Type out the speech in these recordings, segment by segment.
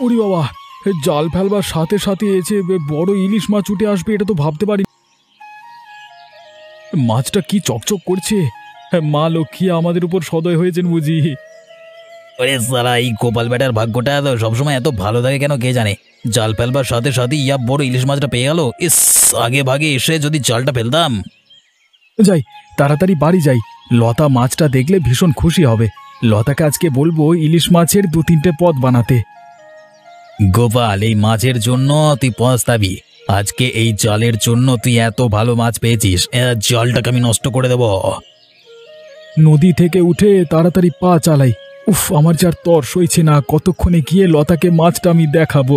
ওরে বাবা, জাল ফেলবার সাথে সাথে এসে বড় ইলিশ মাছ উঠে আসবে এটা তো ভাবতে পারি। মাছটা কি চকচক করছে! মা লক্ষ্মী আমাদের উপর সদয় হয়েছেন বুঝি। ওরে সারা, এই গোপাল বেটার ভাগ্যটা তো সবসময় এত ভালো থাকে কেন কে জানে। জাল ফেলবার সাথে সাথে ইয়া বড় ইলিশ মাছটা পেয়ে গেল। ইস, আগে ভাগে এসে যদি জালটা ফেলতাম। যাই, তাড়াতাড়ি বাড়ি যাই। লতা মাছটা দেখলে ভীষণ খুশি হবে। লতাকে আজকে বলবো ইলিশ মাছের 2-3টে পদ বানাতে। গোপাল, এই মাছের জন্য তুই পস্তাবি। আজকে এই জালের জন্য তুই এত ভালো মাছ পেয়েছিস, জালটাকে আমি নষ্ট করে দেব। নদী থেকে উঠে তাড়াতাড়ি পা চালাই। উফ, আমার যার তর সইছে না, কতক্ষণে গিয়ে লতাকে মাছটা আমি দেখাবো।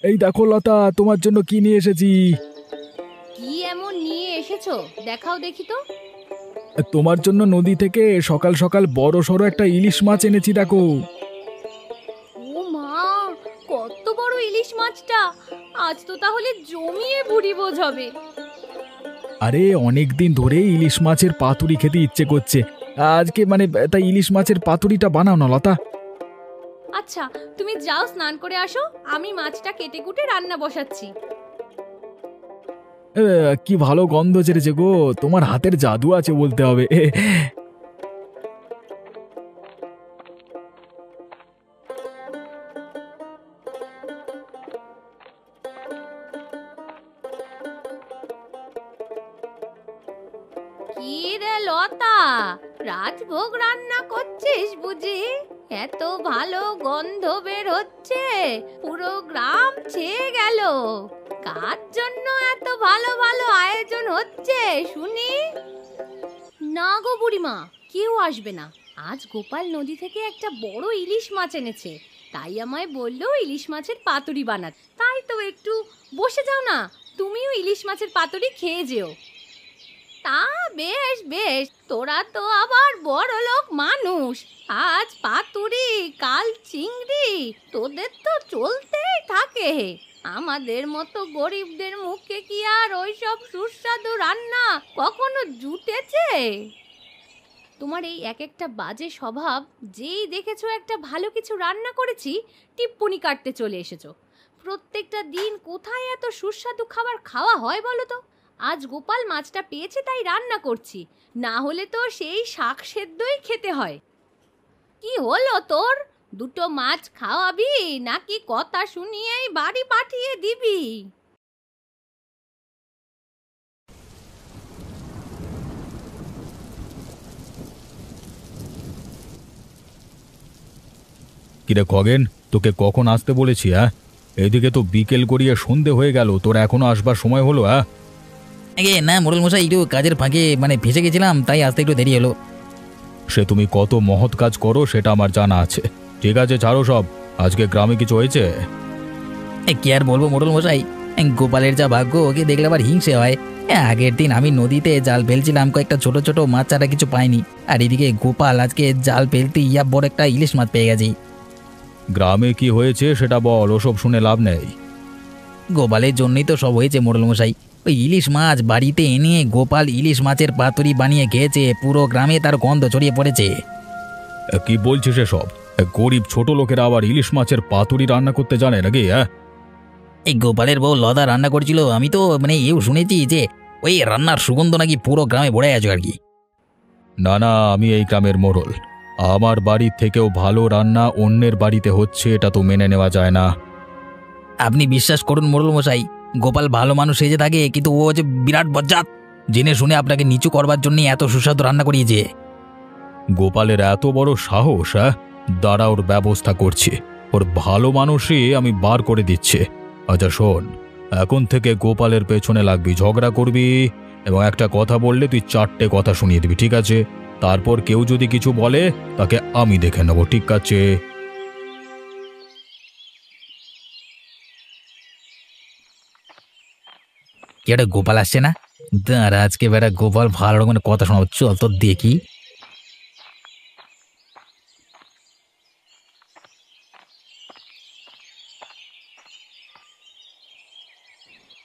এই দেখো লতা, তোমার জন্য কি নিয়ে এসেছি। কি এমন নিয়ে এসেছো দেখাও দেখি তো। তোমার জন্য নদী থেকে সকাল সকাল বড় সড়ো একটা ইলিশ মাছ এনেছি, দেখো। ও মা, কত বড় ইলিশ মাছটা! আজ তো তাহলে জমিয়ে ভুড়ি বোঝ হবে। আরে অনেকদিন ধরে ইলিশ মাছের পাতুরি খেতে ইচ্ছে করছে আজকে, তাই ইলিশ মাছের পাতুরিটা বানাও না লতা। আচ্ছা, তুমি যাও স্নান করে আসো, আমি মাছটা কেটে কুটে রান্না বসাচ্ছি। কি ভালো গন্ধ ছেড়েছে গো, তোমার হাতের জাদু আছে বলতে হবে। কি রে লতা, রাজভোগ রান্না করছিস বুঝি? এত ভালো গন্ধ বের হচ্ছে, পুরো গ্রাম ছেয়ে গেল। কার জন্য এত ভালো ভালো আয়োজন হচ্ছে শুনি? না গো বুড়িমা, কেউ আসবে না। আজ গোপাল নদী থেকে একটা বড় ইলিশ মাছ এনেছে, তাই আমায় বললো ইলিশ মাছের পাতুরি বানাত। তাই তো একটু বসে যাও না, তুমিও ইলিশ মাছের পাতুরি খেয়ে যেও। তা বেশ বেশ, তোরা তো আবার বড় লোক মানুষ, আজ পাতুরি কাল চিংড়ি, তোদের তো চলতেই থাকে। আমাদের মতো গরিবদের মুখে কি আর ওইসব সুস্বাদু রান্না কখনো জুটেছে? তোমার এই এক একটা বাজে স্বভাব, যেই দেখেছো একটা ভালো কিছু রান্না করেছি টিপ্পনি কাটতে চলে এসেছো। প্রত্যেকটা দিন কোথায় এত সুস্বাদু খাবার খাওয়া হয় বলো তো? আজ গোপাল মাছটা পেয়েছে তাই রান্না করছি, না হলে তো সেই শাক সেদ্ধই খেতে হয়। কি হলো তোর? দুটো মাছ খাওয়াবি নাকি কথা শুনিয়েই বাড়ি পাঠিয়ে দিবি? কিরে খগেন, তোকে কখন আসতে বলেছি? এদিকে তো বিকেল গড়িয়ে সন্ধে হয়ে গেল, তোর এখনো আসবার সময় হলো? না মোড়ল মশাই, একটু কাজের ফাঁকে ফেসে গেছিলাম, তাই আসতে একটু দেরি হলো। সে তুমি কত মহৎ কাজ করো সেটা আমার জানা আছে। ঠিক আছে, ছাড়ো সব। আজকে গ্রামে কিছু হয়েছে? কি আর বলবো মোড়ল মশাই, গোপালের যা ভাগ্য, ওকে দেখলে আবার হিংসে হয়। আগের দিন আমি নদীতে জাল ফেলছিলাম, কয়েকটা ছোট ছোট মাছ ছাড়া কিছু পাইনি, আর এদিকে গোপাল আজকে জাল ফেলতে ইয়া বড় একটা ইলিশ মাছ পেয়ে গেছি। গ্রামে কি হয়েছে সেটা বল, ওসব শুনে লাভ নেই। গোপালের জন্যই তো সব হয়েছে মোড়ল মশাই। ওই ইলিশ মাছ বাড়িতে এনে গোপাল ইলিশ মাছের পাতুরি বানিয়ে খেয়েছে, পুরো গ্রামে তার গন্ধ ছড়িয়ে পড়েছে। কি বলছিস এসব? গরিব ছোট লোকেরা আবার ইলিশ মাছের পাতুরি রান্না করতে জানে নাকি? এই গোপালের বউ লদা রান্না করছিল, আমি তো এও শুনেছি যে ওই রান্নার সুগন্ধ নাকি পুরো গ্রামে ভরে আছে আর কি। না না, আমি এই গ্রামের মোড়ল, আমার বাড়ির থেকেও ভালো রান্না অন্যের বাড়িতে হচ্ছে, এটা তো মেনে নেওয়া যায় না। আপনি বিশ্বাস করুন মোড়ল মশাই, গোপাল ভালো মানুষ সেজে থাকে, কিন্তু ও যে বিরাট বজ্জাত, জেনে শুনে আপনাকে নিচু করবার জন্য এত সুস্বাদু রান্না করিয়েছে। গোপালের এত বড় সাহস! দাঁড়া, ওর ব্যবস্থা করছি। ওর ভালো মানুষই আমি বার করে দিচ্ছে। আচ্ছা শোন, এখন থেকে গোপালের পেছনে লাগবি, ঝগড়া করবি, এবং একটা কথা বললে তুই 4টে কথা শুনিয়ে দিবি, ঠিক আছে? তারপর কেউ যদি কিছু বলে তাকে আমি দেখে নেব, ঠিক আছে? কি একটা গোপাল আসছে না? দাঁড়া, আজকে বেটা গোপাল ভালো রকমের কথা শোনাবো, চল তো দেখি।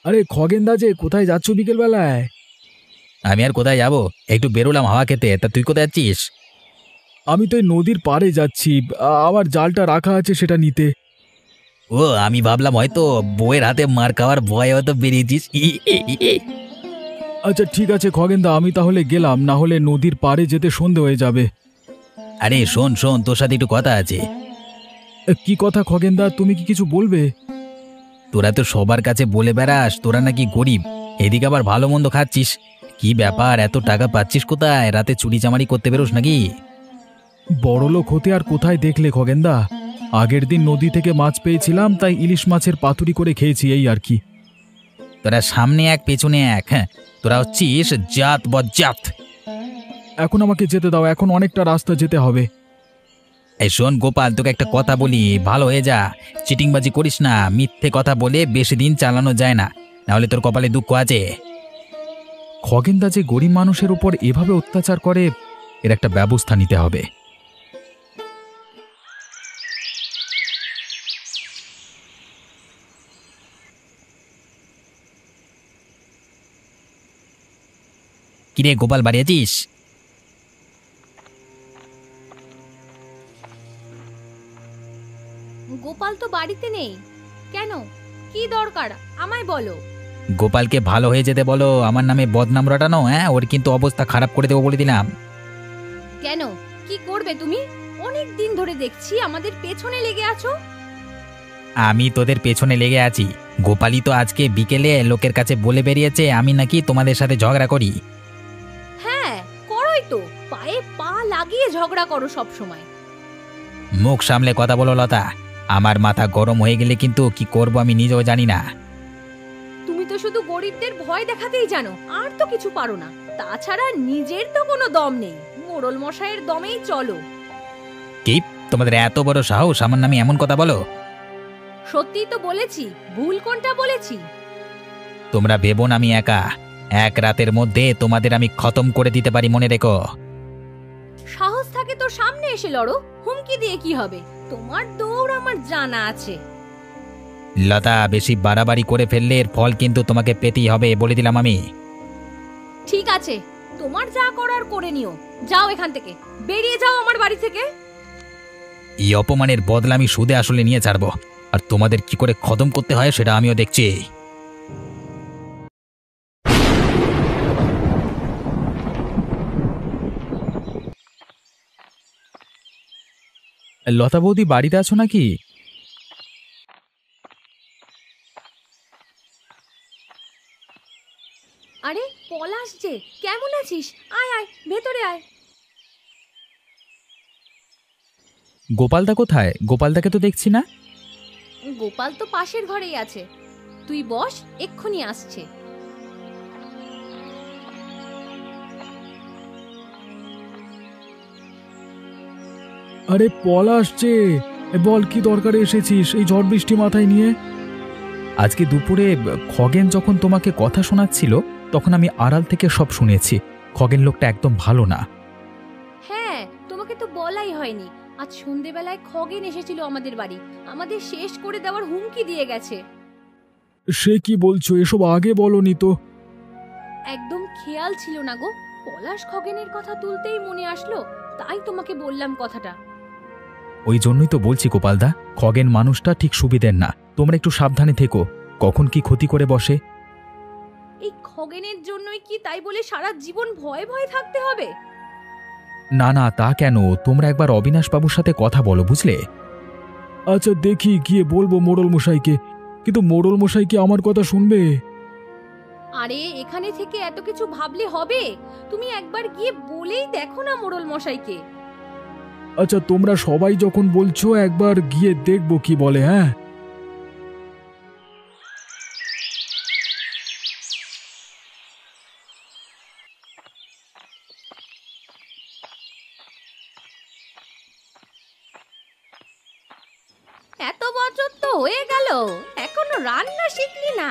আরে খগেনদা, যে কোথায় যাচ্ছ বিকেল বেলায়? আমি আর কোথায় যাব, একটু বেরোলাম হাওয়া খেতে। তা তুই কোথায় যাচ্ছিস? আমি তো এই নদীর পাড়ে যাচ্ছি, আমার জালটা রাখা আছে সেটা নিতে। ও, আমি ভাবলাম হয়তো বউয়ের হাতে মার খাওয়ার ভয় হয়তো বেরিয়েছিস। আচ্ছা ঠিক আছে খগেনদা, আমি তাহলে গেলাম, না হলে নদীর পাড়ে যেতে সন্ধে হয়ে যাবে। আরে শোন শোন, তোর সাথে একটু কথা আছে। কি কথা খগেনদা, তুমি কি কিছু বলবে? তোরা তো সবার কাছে বলে বেড়াস তোরা নাকি গরিব, এদিকে আবার ভালো মন্দ খাচ্ছিস। কি ব্যাপার, এত টাকা পাচ্ছিস কোথায়? রাতে চুরি চামারি করতে বেরোস নাকি? বড়লোক হতে আর কোথায় দেখলে খগেনদা, আগের দিন নদী থেকে মাছ পেয়েছিলাম, তাই ইলিশ মাছের পাতুরি করে খেয়েছি, এই আর কি। তোরা সামনে এক পেছনে এক, হ্যাঁ তোরা হচ্ছিস জাত বজ্জাত। এখন আমাকে যেতে দাও, এখন অনেকটা রাস্তা যেতে হবে। এই শোন গোপাল, তোকে একটা কথা বলি, ভালো হয়ে যা। চিটিংবাজি করিস না, মিথ্যে কথা বলে বেশি দিন চালানো যায় না, নাহলে তোর কপালে দুঃখ আছে। খগেনদা যে গরিব মানুষের উপর এভাবে অত্যাচার করে, এর একটা ব্যবস্থা নিতে হবে। কিরে গোপাল, বাড়ি আছিস? গোপাল তো বাড়িতে নেই। কেন, কি দরকার আমায় বলো। গোপালকে ভালো হয়ে যেতে বলো, আমার নামে বদনাম রটানো, হ্যাঁ ওর কিন্তু অবস্থা খারাপ করে দেবো বলে দিলাম। কেন, কি করবে তুমি? অনেক দিন ধরে দেখছি আমাদের পেছনে লেগে আছো। আমি তোদের পেছনে লেগে আছি? গোপালই তো আজকে বিকেলে লোকের কাছে বলে বেরিয়েছে আমি নাকি তোমাদের সাথে ঝগড়া করি। হ্যাঁ করোই তো, পায়ে পা লাগিয়ে ঝগড়া করো সব সময়। মুখ সামলে কথা বলো লতা, আমার মাথা গরম হয়ে গেলে কিন্তু কি করব আমি নিজেও জানি না। তুমি তো শুধু গরিবদের ভয় দেখাতেই জানো, আর তো কিছু পারো না। তাছাড়া নিজের তো কোনো দম নেই, মোড়ল মশাইয়ের দমেই চলো। কি, তোমাদের এত বড় সাহস আমার নামে এমন কথা বলো? সত্যিই তো বলেছি, ভুল কোনটা বলেছি? তোমরা ভেবো না আমি একা, এক রাতের মধ্যে তোমাদের আমি খতম করে দিতে পারি, মনে রেখো। সাহস থাকে তো সামনে এসে লড়ো, হুমকি দিয়ে কি হবে? তোমার দৌড় আমার জানা আছে। লতা, বেশি বাড়াবাড়ি করে ফেললে এর ফল কিন্তু তোমাকে পেতেই হবে, বলে দিলাম আমি। ঠিক আছে, তোমার যা করার করে নিও। যাও এখান থেকে, বেরিয়ে যাও আমার বাড়ি থেকে। এই অপমানের বদলা আমি সুদে আসলে নিয়ে ছাড়বো, আর তোমাদের কি করে খতম করতে হয় সেটা আমিও দেখছি। লতা বৌদি, বাড়িতে আছো নাকি? আরে পলাশ যে, কেমন আছিস? আয় আয়, ভেতরে আয়। গোপালদা কোথায়? গোপালদাকে তো দেখছি না। গোপাল তো পাশের ঘরেই আছে, তুই বস, এক্ষুনি আসছে। আরে পলাশ যে, বল কি দরকারে এসেছিস এই ঝড় বৃষ্টি মাথায় নিয়ে? আজকে দুপুরে খগেন যখন তোমাকে কথা শোনাচ্ছিল, তখন আমি আড়াল থেকে সব শুনেছি। খগেন লোকটা একদম ভালো না। হ্যাঁ, তোমাকে তো বলাই হয়নি, আজ সন্ধেবেলায় খগেন এসেছিল আমাদের বাড়ি, আমাদের শেষ করে দেওয়ার হুমকি দিয়ে গেছে। সে কি বলছো? এসব আগে বলনি তো। একদম খেয়াল ছিল না গো, পলাশ খগেনের কথা তুলতেই মনে আসলো, তাই তোমাকে বললাম কথাটা। ওই জন্যই তো বলছি গোপালদা, খগেন মানুষটা ঠিক সুবিধের না, তোমরা একটু সাবধানে থেকো, কখন কি ক্ষতি করে বসে। এই খগেনের জন্যই কি তাই বলে সারা জীবন ভয়ে ভয়ে থাকতে হবে? না না, তা কেন, তোমরা একবার অবিনাশ বাবুর সাথে কথা বলো, বুঝলে? আচ্ছা দেখি, গিয়ে বলবো মোড়ল মশাইকে, কিন্তু মোড়ল মশাই কি আমার কথা শুনবে? আরে এখানে থেকে এত কিছু ভাবলে হবে? তুমি একবার গিয়ে বলেই দেখো না মোড়ল মশাইকে। আচ্ছা তোমরা সবাই যখন বলছো, একবার গিয়ে দেখবো কি বলে। হ্যাঁ, এত বছর তো হয়ে গেল, এখনো রান্না শিখলি না?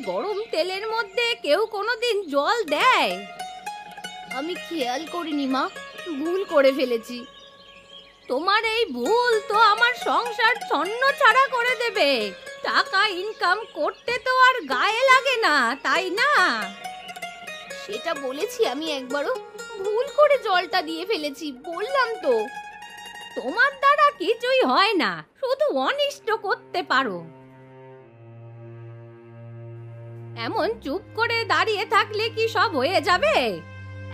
গরম তেলের মধ্যে কেউ কোনোদিন জল দেয়? আমি খেয়াল করিনি মা, ভুল করে ফেলেছি। তোমার এই ভুল তো আমার সংসার ছন্ন ছাড়া করে দেবে। টাকা ইনকাম করতে তো আর গায়ে লাগে না, তাই না? সেটা বলেছি আমি একবারও, ভুল করে জলটা দিয়ে ফেলেছি, বললাম তো। তোমার দ্বারা কিছুই হয় না, শুধু অনিষ্ট করতে পারো। এমন চুপ করে দাঁড়িয়ে থাকলে কি সব হয়ে যাবে?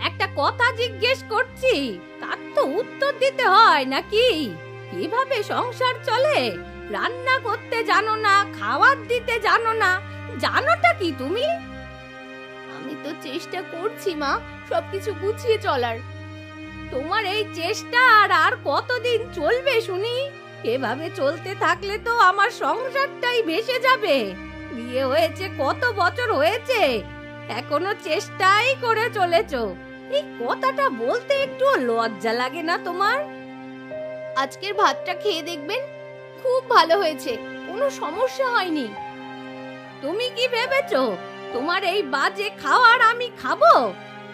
একটা কথা জিজ্ঞেস করছি, তার তো উত্তর দিতে হয় নাকি? কিভাবে সংসার চলে? রান্না করতে জানো না, খাবার দিতে জানো না, জানোটা কি তুমি? আমি তো চেষ্টা করছি মা, সবকিছু গুছিয়ে চলার। তোমার এই চেষ্টা আর কতদিন চলবে শুনি? এভাবে চলতে থাকলে তো আমার সংসারটাই ভেসে যাবে। বিয়ে হয়েছে কত বছর হয়েছে, এখনো চেষ্টাই করে চলেছো। এই কথাটা বলতে একটু লজ্জা লাগে না তোমার? আজকের ভাতটা খেয়ে দেখবেন, খুব ভালো হয়েছে, কোনো সমস্যা হয়নি। তুমি কি ভেবেছো তোমার এই বাজে খাবার আমি খাবো?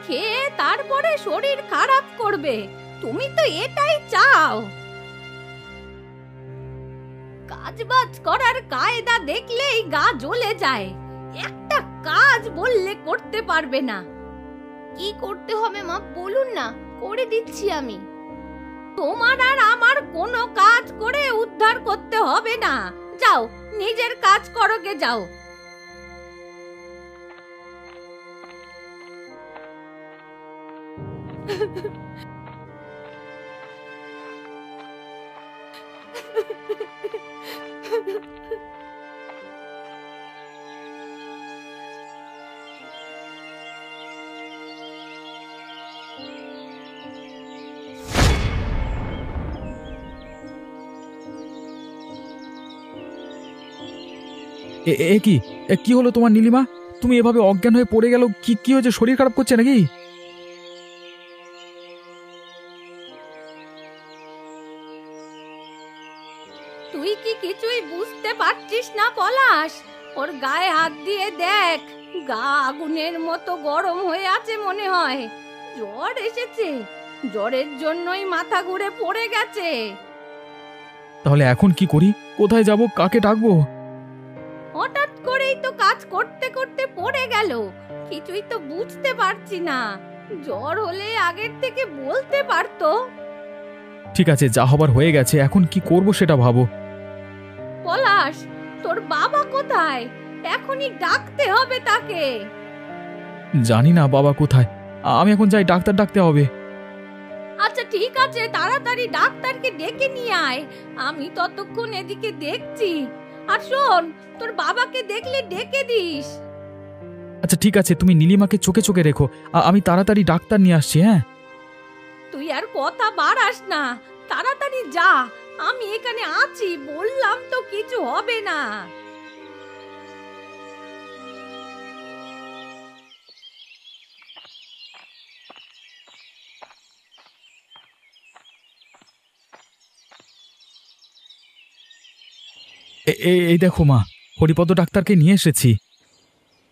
খেয়ে তারপরে শরীর খারাপ করবে, তুমি তো এটাই চাও। কাজবাজ করার কায়দা দেখলেই গা জ্বলে যায়, একটা কাজ বললে করতে পারবে না। কি করতে হবে মা বলুন না, করে দিচ্ছি আমি। তোমার আর আমার কোনো কাজ করে উদ্ধার করতে হবে না, যাও নিজের কাজ করো গে, যাও। এ এ কি কি হলো তোমার নীলিমা? তুমি এভাবে অজ্ঞান হয়ে পড়ে গেল, কি কি হয়েছে? শরীর খারাপ করছে নাকি? তুই কি কিছুই বুঝতে পারছিস না পলাশ? ওর গায়ে হাত দিয়ে দেখ, গা আগুনের মতো গরম হয়ে আছে মনে হয়। জ্বর এসেছে, জ্বরের জন্যই মাথা ঘুরে পড়ে গেছে। তাহলে এখন কি করি? কোথায় যাব? কাকে ডাকবো? হঠাৎ করেই তো কাজ করতে করতে পড়ে গেল, কিছুই তো বুঝতে পারছি না। জ্বর হলে আগের থেকে বলতে পারতো। ঠিক আছে, যা হবার হয়ে গেছে, এখন কি করব সেটা ভাবো। পলাশ, তোর বাবা কোথায়? এখনই ডাকতে হবে তাকে। জানি না বাবা কোথায়, আমি এখন যাই, ডাক্তার ডাকতে হবে। আচ্ছা ঠিক আছে, তাড়াতাড়ি ডাক্তারকে ডেকে নিয়ে আয়, আমি ততক্ষণ এদিকে দেখছি। আর শোন, তোর বাবাকে দেখলে ডেকে দিস। আচ্ছা ঠিক আছে, তুমি নীলিমাকে চোখে চোখে রেখো, আমি তাড়াতাড়ি ডাক্তার নিয়ে আসছি। হ্যাঁ, তুই আর কথা বাড়াস না, তাড়াতাড়ি যা, আমি এখানে আছি, বললাম তো কিছু হবে না। এই দেখো মা, হরিপদ ডাক্তারকে নিয়ে এসেছি।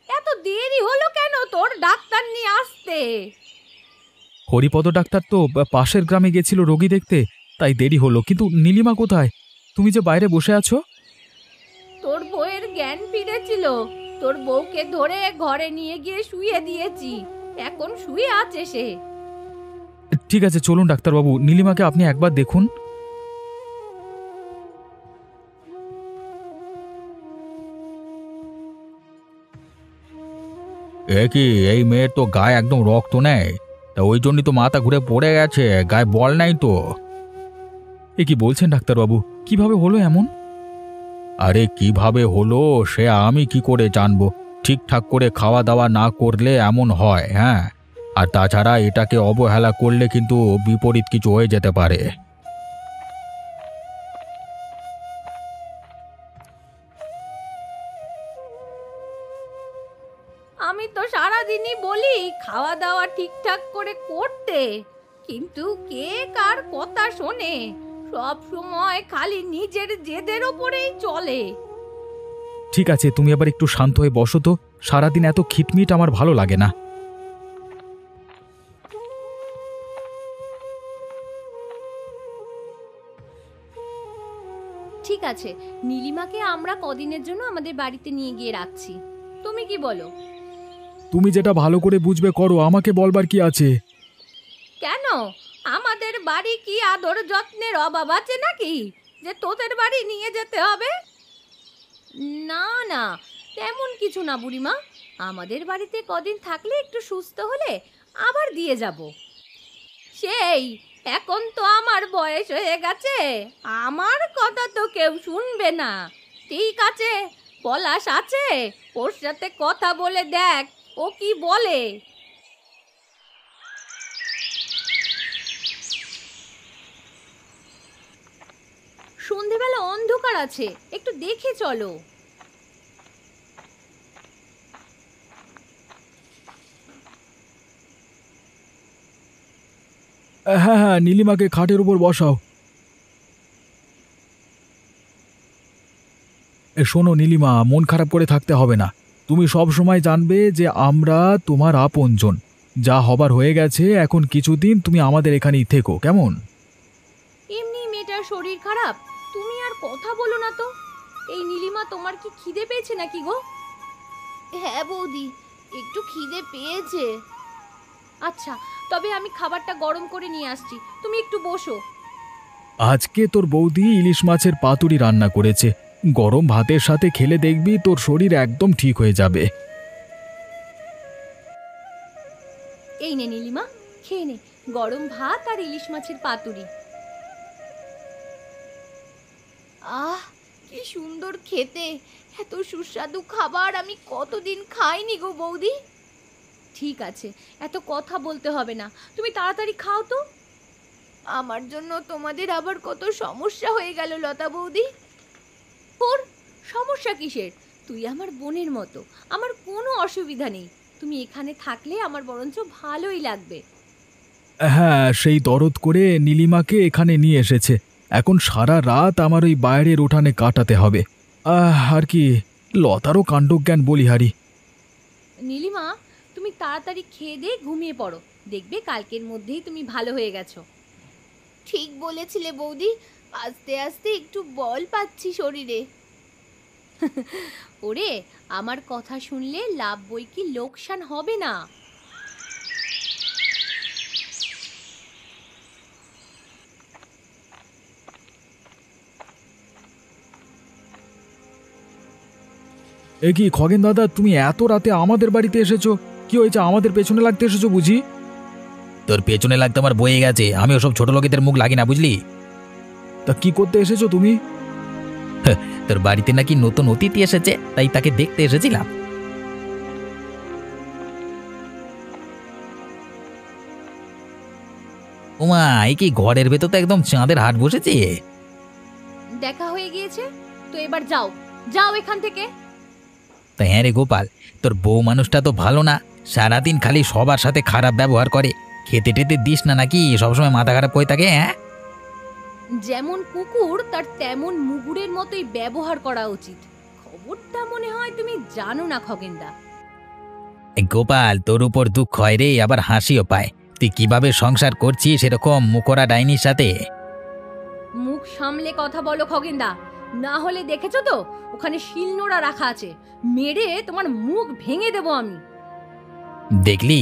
এত দেরি হলো কেন তোর ডাক্তার নিয়ে আসতে? হরিপদ ডাক্তার তো পাশের গ্রামে গেছিল রোগী দেখতে, তাই দেরি হলো। কিন্তু নীলিমা কোথায়? তুমি যে বাইরে বসে আছো। তোর বউয়ের জ্ঞান ফিরেছিল, তোর বউকে ধরে ঘরে নিয়ে গিয়ে শুয়ে দিয়েছি, এখন শুয়ে আছে সে। ঠিক আছে, চলুন ডাক্তারবাবু, নীলিমাকে আপনি একবার দেখুন। কি, এই মেয়ের তো গায়ে একদম রক্ত নেই, তা ওই জন্যই তো মাথা ঘুরে পড়ে গেছে, গায়ে বল নাই তো। এ কি বলছেন ডাক্তারবাবু? কিভাবে হলো এমন? আরে কিভাবে হলো সে আমি কি করে জানবো? ঠিকঠাক করে খাওয়া দাওয়া না করলে এমন হয়। হ্যাঁ, আর তাছাড়া এটাকে অবহেলা করলে কিন্তু বিপরীত কিছু হয়ে যেতে পারে। আমি তো সারাদিনই বলি খাওয়া দাওয়া ঠিকঠাক করে করতে, কিন্তু কে কার কথা শোনে? সব সময় খালি নিজের জেদের ওপরেই চলে। ঠিক আছে, তুমি আবার একটু শান্ত হয়ে বসো তো। সারাদিন এত খিটমিট আমার ভালো লাগে না। ঠিক আছে, নীলিমাকে আমরা কদিনের জন্য আমাদের বাড়িতে নিয়ে গিয়ে রাখছি, তুমি কি বলো? তুমি যেটা ভালো করে বুঝবে করো, আমাকে বলবার কি আছে? কেন, আমাদের বাড়ি কি আদর যত্নের অভাব আছে নাকি যে তোদের বাড়ি নিয়ে যেতে হবে? না না, তেমন কিছু না বুড়িমা, আমাদের বাড়িতে কদিন থাকলে একটু সুস্থ হলে আবার দিয়ে যাব। সেই এখন তো আমার বয়স হয়ে গেছে, আমার কথা তো কেউ শুনবে না। ঠিক আছে, পলাশ আছে, ওর সাথে কথা বলে দেখ ও কি বলে। সন্ধেবেলা অন্ধকার আছে, একটু দেখে চলো। হ্যাঁ হ্যাঁ, নীলিমাকে খাটের উপর বসাও। শোনো নীলিমা, মন খারাপ করে থাকতে হবে না। তুমি সব সময় জানবে যে আমরা তোমার আপনজন। যা হবার হয়ে গেছে, এখন কিছুদিন তুমি আমাদের এখানেই থেকো, কেমন? এমনি মেয়েটার শরীর খারাপ, তুমি আর কথা বলো না তো। এই নীলিমা, তোমার কি খিদে পেয়েছে নাকি গো? হ্যাঁ বৌদি, একটু খিদে পেয়েছে। আচ্ছা, তবে আমি খাবারটা গরম করে নিয়ে আসছি, তুমি একটু বসো। আজকে তোর বৌদি ইলিশ মাছের পাতুরি রান্না করেছে, গরম ভাতের সাথে খেলে দেখবি তোর শরীর একদম ঠিক হয়ে যাবে। এই নে নীলিমা, খেয়ে নে, গরম ভাত আর ইলিশ মাছের পাতুরি। আহ, কি সুন্দর খেতে! এত সুস্বাদু খাবার আমি কতদিন খাইনি গো বৌদি। ঠিক আছে, এত কথা বলতে হবে না, তুমি তাড়াতাড়ি খাও তো। আমার জন্য তোমাদের আবার কত সমস্যা হয়ে গেল লতা বৌদি। তোর সমস্যা কিসের? তুই আমার বোনের মতো, আমার কোনো অসুবিধা নেই। তুমি এখানে থাকলে আমার বরঞ্চ ভালোই লাগবে। হ্যাঁ, সেই দরদ করে নীলিমাকে এখানে নিয়ে এসেছে। এখন সারা রাত আমার ওই বাইরের উঠানে কাটাতে হবে। আর কি, লতারও কাণ্ডজ্ঞান বলিহারি। নীলিমা, তুমি তাড়াতাড়ি খেয়ে দিয়ে ঘুমিয়ে পড়ো, দেখবে কালকের মধ্যেই তুমি ভালো হয়ে গেছো। ঠিক বলেছিলে বৌদি, আস্তে আস্তে একটু বল পাচ্ছি শরীরে। ওরে, আমার কথা শুনলে লাভ বই কি লোকসান হবে না। এ কি খগেন দাদা, তুমি এত রাতে আমাদের বাড়িতে এসেছো? কি হয়েছে, আমাদের পেছনে লাগতে এসেছো বুঝি? তোর পেছনে লাগতে আমার বয়ে গেছে, আমি ওসব ছোট লোকেদের মুখ লাগি না, বুঝলি? তা কি করতে এসেছো তুমি? তোর বাড়িতে নাকি নতুন অতিথি এসেছে, তাই তাকে দেখতে এসেছিলাম। ওমা, এই কি ঘরের ভেতর তো একদম চাঁদের হাট বসেছে। দেখা হয়ে গিয়েছে তো এবার যাও, যাও এখান থেকে। তা হ্যাঁ রে গোপাল, তোর বউ মানুষটা তো ভালো না, সারাদিন খালি সবার সাথে খারাপ ব্যবহার করে। খেতে টেতে দিস না নাকি, সবসময় মাথা খারাপ করে থাকে? হ্যাঁ, যেমন কুকুর তার তেমন মুগুরের মতোই ব্যবহার করা উচিত। খবরটা মনে হয় তুমি জানো না খগেনদা। এই গোপাল, তোর উপর দুঃখ হয় রে, আবার হাসিও পায়। তুই কিভাবে সংসার করছিস এরকম মুখরা ডাইনির সাথে? মুখ সামলে কথা বলো খগেনদা, না হলে দেখেছো তো ওখানে শিলনোড়া রাখা আছে, মেরে তোমার মুখ ভেঙে দেবো আমি। দেখলি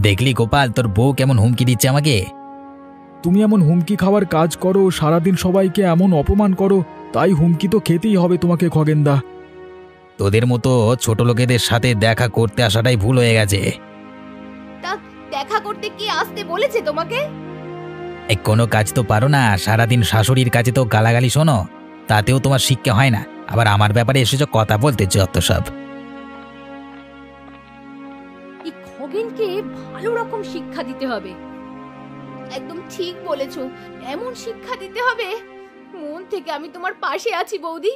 দেখলি গোপাল, তোর বউ কেমন হুমকি দিচ্ছে আমাকে। তুমি এমন হুমকি খাওয়ার কাজ করো, সারাদিন সবাইকে এমন অপমান করো, তাই হুমকি তো খেতেই হবে তোমাকে খগেনদা। তোদের মতো ছোট লোকেদের সাথে দেখা করতে আসাটাই ভুল হয়ে গেছে। তা দেখা করতে কি আসতে বলেছে তোমাকে? এই কোনো কাজ তো পারো না, সারাদিন শাশুড়ির কাছে তো গালাগালি শোনো, তাতেও তোমার শিক্ষা হয় না, আবার আমার ব্যাপারে এসেছো কথা বলতে যত সব। এই খগেনকে ভালো রকম শিক্ষা দিতে হবে। একদম ঠিক বলেছো, এমন শিক্ষা দিতে হবে। মন থেকে আমি তোমার পাশে আছি বৌদি।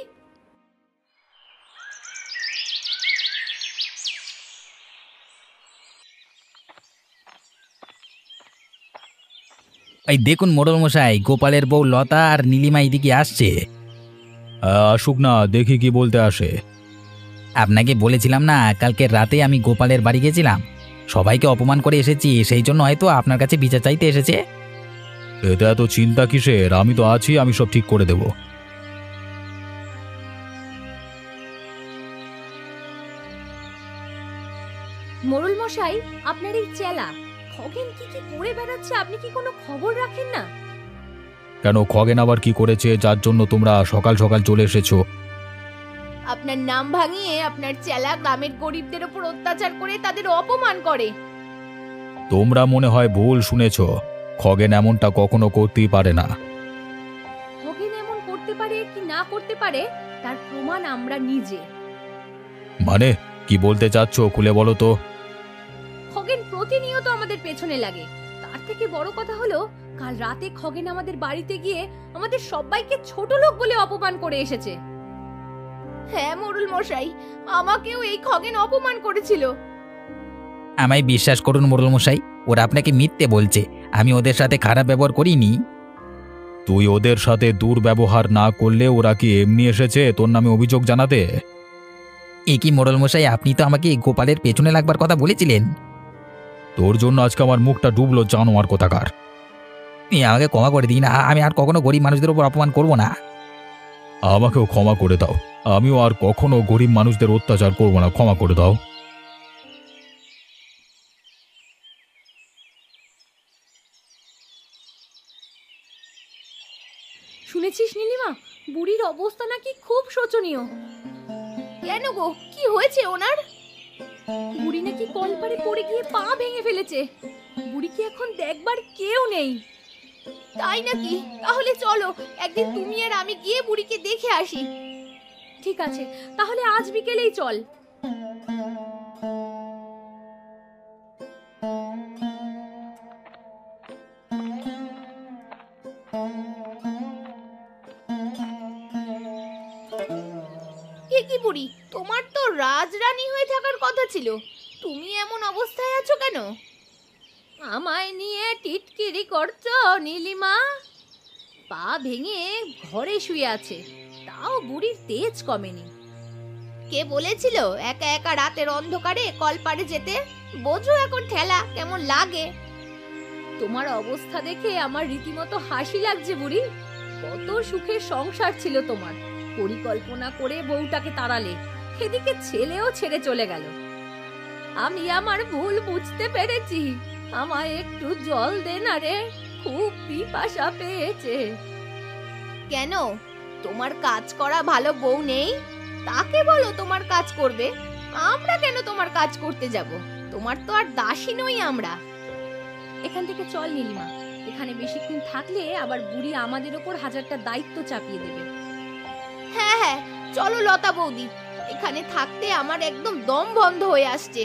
এই দেখুন মোড়ল মশাই, গোপালের বউ লতা আর নীলিমা এদিকে আসছে। আসুক না, দেখি কি বলতে আসে। আপনাকে বলেছিলাম না, কালকে রাতে আমি গোপালের বাড়ি গেছিলাম, সবাইকে অপমান করে এসেছি, সেই জন্য হয়তো আপনার কাছে বিচার চাইতে এসেছে। এতে এত চিন্তা কিসের, আমি তো আছি, আমি সব ঠিক করে দেব। মোড়ল মশাই, আপনার এই চেলা খগেন কি কি করে বেড়াচ্ছে, আপনি কি কোনো খবর রাখেন না? কেন, খগেন আবার কি করেছে যার জন্য তোমরা সকাল সকাল চলে এসেছো? আপনার নাম ভাঙিয়ে আপনার চেলা গ্রামের গরিবদের উপর অত্যাচার করে তাদের অপমান করে। তোমরা মনে হয় ভুল শুনেছ। খগেন এমনটা কখনো করতেই পারে না। খগেন এমন করতে পারে কি না করতে পারে তার প্রমাণ আমরা নিজে। মানে কি বলতে চাচ্ছ, খুলে বলো তো। খগেন প্রতিনিয়ত আমাদের পেছনে লাগে। তার থেকে বড় কথা হলো, কাল রাতে খগেন আমাদের বাড়িতে গিয়ে আমাদের সবাইকে ছোট লোক বলে অপমান করে এসেছে। হ্যাঁ মোড়ল মশাই, আমাকেও এই খগেন অপমান করেছিল। আমায় বিশ্বাস করুন মোড়ল মশাই, ওরা আপনাকে মিথ্যে বলছে। আমি ওদের সাথে খারাপ ব্যবহার করিনি। তুই ওদের সাথে দুর্ব্যবহার না করলে ওরা কি এমনি এসেছে তোর নামে অভিযোগ জানাতে? এ কি মোড়ল মশাই, আপনি তো আমাকে গোপালের পেছনে লাগবার কথা বলেছিলেন। তোর জন্য আজকে আমার মুখটা ডুবলো জানোয়ার কোথাকার। আমাকে ক্ষমা করে দিন, আমি আর কখনো গরিব মানুষদের উপর অপমান করব না। আমাকেও ক্ষমা করে দাও, আমিও আর কখনো গরিব মানুষদের অত্যাচার করব না, ক্ষমা করে দাও। শুনেছিস নীলিমা, বুড়ির অবস্থা নাকি খুব শোচনীয়। কেন গো, কি হয়েছে ওনার? বুড়ি নাকি কলপারে পড়ে গিয়ে পা ভেঙে ফেলেছে। বুড়িকে এখন দেখবার কেউ নেই। তাই নাকি? তাহলে চলো একদিন তুমি আর আমি গিয়ে বুড়িকে দেখে আসি। ঠিক আছে, তাহলে আজ বিকেলেই চল। কি বুড়ি, তোমার তো রাজরানী হয়ে থাকার কথা ছিল, তুমি এমন অবস্থায় আছো কেন? আমায় নিয়ে টিটকিরি করছো নীলিমা? পা ভেঙে ঘরে শুয়ে আছে, তাও বুড়ির তেজ কমেনি। কে বলেছিল একা একা রাতের অন্ধকারে কলপারে যেতে? বোঝো এখন ঠেলা কেমন লাগে। তোমার অবস্থা দেখে আমার রীতিমতো হাসি লাগছে বুড়ি। কত সুখের সংসার ছিল তোমার, পরিকল্পনা করে বউটাকে তাড়ালে, এদিকে ছেলেও ছেড়ে চলে গেল। আমি আমার ভুল বুঝতে পেরেছি, আমায় একটু জল দে না রে, খুব পিপাসা পেয়েছে। কেন, তোমার কাজ করা ভালো বউ নেই? তাকে বলো তোমার কাজ করবে, আমরা কেন তোমার কাজ করতে যাব? তোমার তো আর দাসী নই আমরা। এখান থেকে চল নীলিমা, এখানে বেশিক্ষণ থাকলে আবার বুড়ি আমাদের ওপর হাজারটা দায়িত্ব চাপিয়ে দেবে। হ্যাঁ হ্যাঁ, চলো লতা বৌদি, এখানে থাকতে আমার একদম দম বন্ধ হয়ে আসছে।